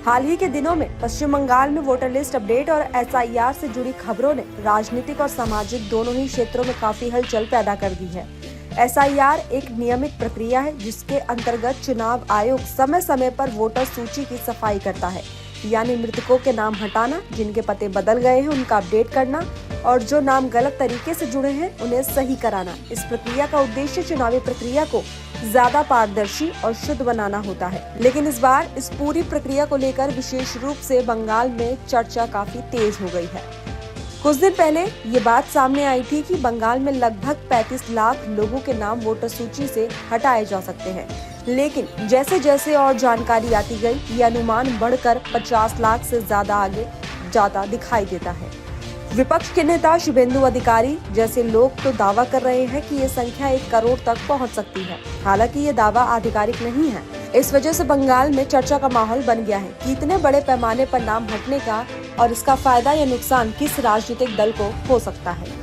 हाल ही के दिनों में पश्चिम बंगाल में वोटर लिस्ट अपडेट और SIR से जुड़ी खबरों ने राजनीतिक और सामाजिक दोनों ही क्षेत्रों में काफी हलचल पैदा कर दी है। SIR एक नियमित प्रक्रिया है जिसके अंतर्गत चुनाव आयोग समय समय पर वोटर सूची की सफाई करता है, यानी मृतकों के नाम हटाना, जिनके पते बदल गए हैं उनका अपडेट करना और जो नाम गलत तरीके से जुड़े हैं उन्हें सही कराना। इस प्रक्रिया का उद्देश्य चुनावी प्रक्रिया को ज्यादा पारदर्शी और शुद्ध बनाना होता है। लेकिन इस बार इस पूरी प्रक्रिया को लेकर विशेष रूप से बंगाल में चर्चा काफी तेज हो गई है। कुछ दिन पहले ये बात सामने आई थी कि बंगाल में लगभग 35 लाख लोगों के नाम वोटर सूची से हटाए जा सकते हैं, लेकिन जैसे जैसे और जानकारी आती गई, ये अनुमान बढ़कर 50 लाख से ज्यादा आगे जाता दिखाई देता है। विपक्ष के नेता शुभेंदु अधिकारी जैसे लोग तो दावा कर रहे हैं कि ये संख्या 1 करोड़ तक पहुंच सकती है। हालांकि ये दावा आधिकारिक नहीं है। इस वजह से बंगाल में चर्चा का माहौल बन गया है कि इतने बड़े पैमाने पर नाम हटने का और इसका फायदा या नुकसान किस राजनीतिक दल को हो सकता है।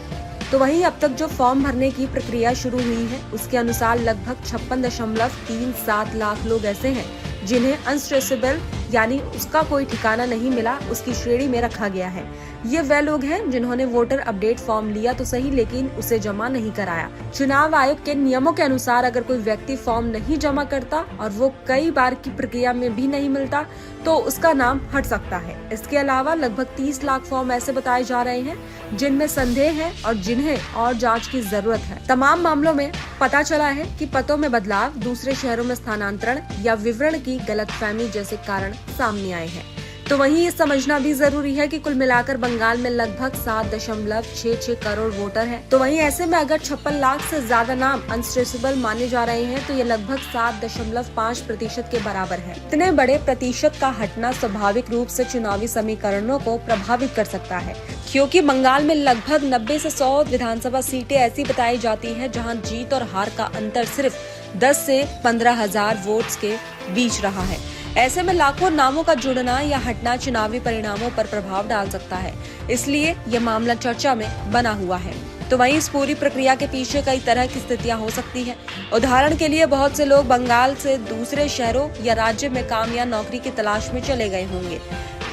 तो वहीं अब तक जो फॉर्म भरने की प्रक्रिया शुरू हुई है, उसके अनुसार लगभग 56.37 लाख लोग ऐसे हैं जिन्हें अनट्रेसेबल यानी उसका कोई ठिकाना नहीं मिला, उसकी श्रेणी में रखा गया है। ये वे लोग हैं जिन्होंने वोटर अपडेट फॉर्म लिया तो सही, लेकिन उसे जमा नहीं कराया। चुनाव आयोग के नियमों के अनुसार अगर कोई व्यक्ति फॉर्म नहीं जमा करता और वो कई बार की प्रक्रिया में भी नहीं मिलता तो उसका नाम हट सकता है। इसके अलावा लगभग 30 लाख फॉर्म ऐसे बताए जा रहे हैं जिनमें संदेह है और जिन्हें और जांच की जरूरत है। तमाम मामलों में पता चला है कि पतों में बदलाव, दूसरे शहरों में स्थानांतरण या विवरण की गलतफहमी जैसे कारण सामने आए हैं। तो वहीं ये समझना भी जरूरी है कि कुल मिलाकर बंगाल में लगभग 7.66 करोड़ वोटर हैं। तो वहीं ऐसे में अगर 56 लाख से ज्यादा नाम अनट्रेसेबल माने जा रहे हैं तो ये लगभग 7.5% के बराबर है। इतने बड़े प्रतिशत का हटना स्वाभाविक रूप से चुनावी समीकरणों को प्रभावित कर सकता है, क्योंकि बंगाल में लगभग 90 से 100 विधानसभा सीटें ऐसी बताई जाती हैं जहां जीत और हार का अंतर सिर्फ 10 से 15 हजार वोट्स के बीच रहा है। ऐसे में लाखों नामों का जुड़ना या हटना चुनावी परिणामों पर प्रभाव डाल सकता है, इसलिए यह मामला चर्चा में बना हुआ है। तो वहीं इस पूरी प्रक्रिया के पीछे कई तरह की स्थितियां हो सकती हैं। उदाहरण के लिए बहुत से लोग बंगाल से दूसरे शहरों या राज्य में काम या नौकरी की तलाश में चले गए होंगे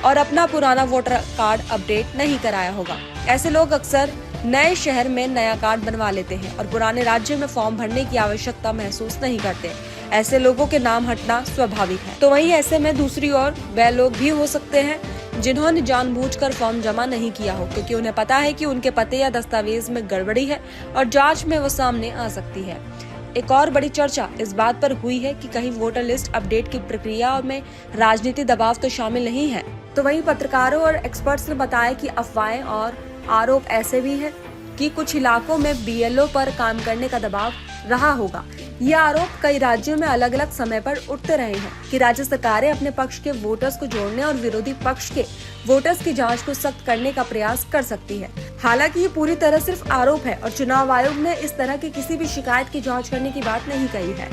और अपना पुराना वोटर कार्ड अपडेट नहीं कराया होगा। ऐसे लोग अक्सर नए शहर में नया कार्ड बनवा लेते हैं और पुराने राज्य में फॉर्म भरने की आवश्यकता महसूस नहीं करते। ऐसे लोगों के नाम हटना स्वाभाविक है। तो वहीं ऐसे में दूसरी ओर वे लोग भी हो सकते हैं जिन्होंने जानबूझकर फॉर्म जमा नहीं किया हो, क्योंकि उन्हें पता है कि उनके पते या दस्तावेज में गड़बड़ी है और जांच में वो सामने आ सकती है। एक और बड़ी चर्चा इस बात पर हुई है कि कहीं वोटर लिस्ट अपडेट की प्रक्रिया में राजनीतिक दबाव तो शामिल नहीं है। तो वहीं पत्रकारों और एक्सपर्ट्स ने बताया कि अफवाहें और आरोप ऐसे भी हैं कि कुछ इलाकों में BLO पर काम करने का दबाव रहा होगा। ये आरोप कई राज्यों में अलग अलग समय पर उठते रहे हैं कि राज्य सरकारें अपने पक्ष के वोटर्स को जोड़ने और विरोधी पक्ष के वोटर्स की जांच को सख्त करने का प्रयास कर सकती है। हालांकि ये पूरी तरह सिर्फ आरोप है और चुनाव आयोग ने इस तरह की किसी भी शिकायत की जांच करने की बात नहीं कही है।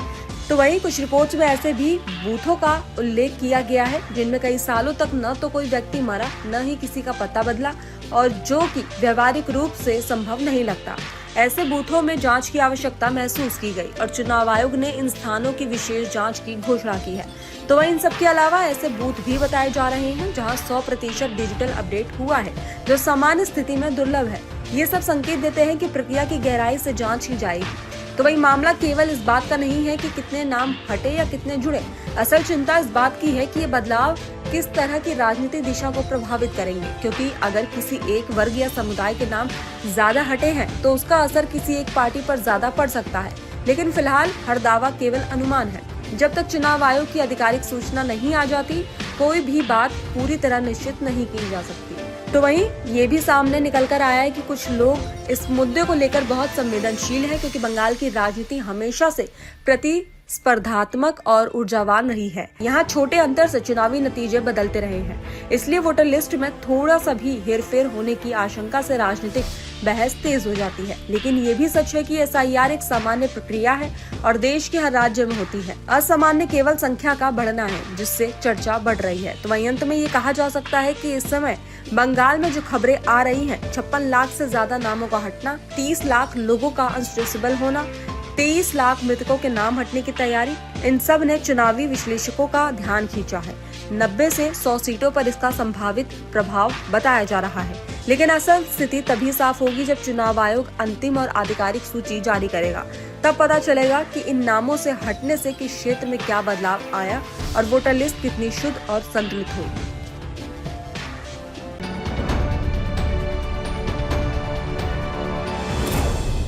तो वहीं कुछ रिपोर्ट्स में ऐसे भी बूथों का उल्लेख किया गया है जिनमें कई सालों तक न तो कोई व्यक्ति मरा, न ही किसी का पता बदला, और जो कि व्यवहारिक रूप से संभव नहीं लगता। ऐसे बूथों में जांच की आवश्यकता महसूस की गई और चुनाव आयोग ने इन स्थानों की विशेष जांच की घोषणा की है। तो वहीं इन सब के अलावा ऐसे बूथ भी बताए जा रहे हैं जहां 100% डिजिटल अपडेट हुआ है, जो सामान्य स्थिति में दुर्लभ है। ये सब संकेत देते हैं कि प्रक्रिया की गहराई से जांच की जाएगी। तो वही मामला केवल इस बात का नहीं है कि कितने नाम हटे या कितने जुड़े। असल चिंता इस बात की है कि ये बदलाव किस तरह की राजनीतिक दिशा को प्रभावित करेंगे, क्योंकि अगर किसी एक वर्ग या समुदाय के नाम ज्यादा हटे हैं तो उसका असर किसी एक पार्टी पर ज्यादा पड़ सकता है। लेकिन फिलहाल हर दावा केवल अनुमान है। जब तक चुनाव आयोग की आधिकारिक सूचना नहीं आ जाती, कोई भी बात पूरी तरह निश्चित नहीं की जा सकती। तो वहीं ये भी सामने निकल कर आया है कि कुछ लोग इस मुद्दे को लेकर बहुत संवेदनशील है, क्योंकि बंगाल की राजनीति हमेशा से प्रतिस्पर्धात्मक और ऊर्जावान रही है। यहाँ छोटे अंतर से चुनावी नतीजे बदलते रहे हैं, इसलिए वोटर लिस्ट में थोड़ा सा भी हेरफेर होने की आशंका से राजनीतिक बहस तेज हो जाती है। लेकिन ये भी सच है कि SIR एक सामान्य प्रक्रिया है और देश के हर राज्य में होती है। असामान्य केवल संख्या का बढ़ना है, जिससे चर्चा बढ़ रही है। तो वहीं अंत में ये कहा जा सकता है कि इस समय बंगाल में जो खबरें आ रही हैं, 56 लाख से ज्यादा नामों का हटना, 30 लाख लोगों का अनट्रेसेबल होना, 23 लाख मृतकों के नाम हटने की तैयारी, इन सब ने चुनावी विश्लेषकों का ध्यान खींचा है। 90 से 100 सीटों पर इसका संभावित प्रभाव बताया जा रहा है, लेकिन असल स्थिति तभी साफ होगी जब चुनाव आयोग अंतिम और आधिकारिक सूची जारी करेगा। तब पता चलेगा कि इन नामों से हटने से किस क्षेत्र में क्या बदलाव आया और वोटर लिस्ट कितनी शुद्ध और संतुलित हुई।